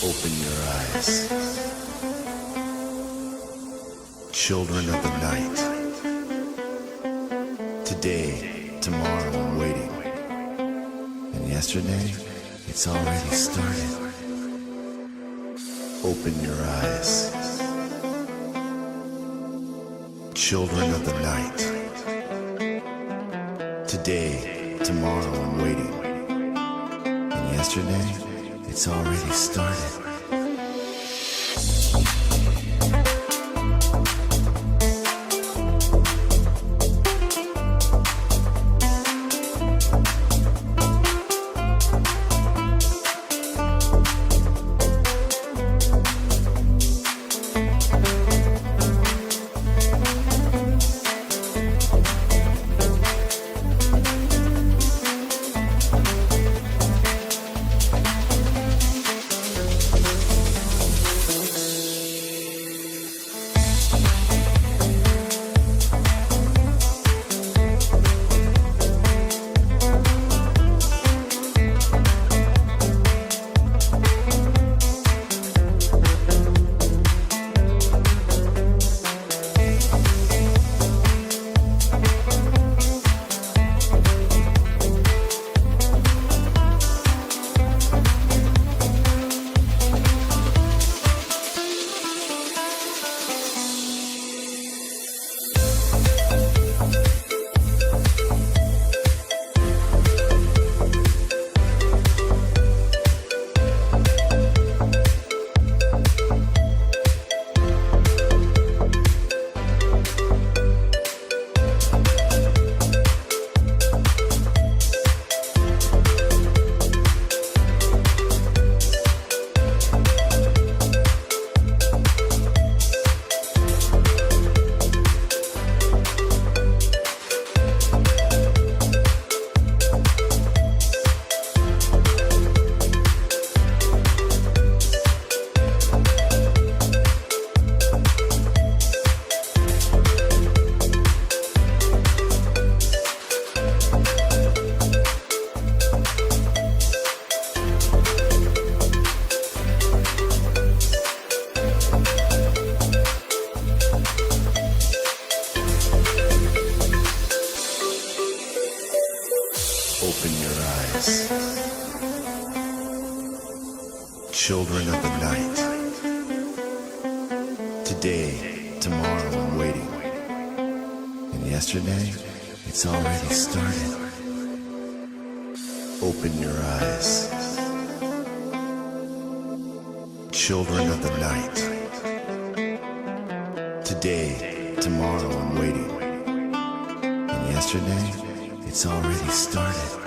Open your eyes. Children of the night. Today, tomorrow I'm waiting. And yesterday, it's already started. Open your eyes. Children of the night. Today, tomorrow I'm waiting. And yesterday, it's already started. Children of the night. Today, tomorrow I'm waiting. And yesterday, it's already started. Open your eyes. Children of the night. Today, tomorrow I'm waiting. And yesterday, it's already started.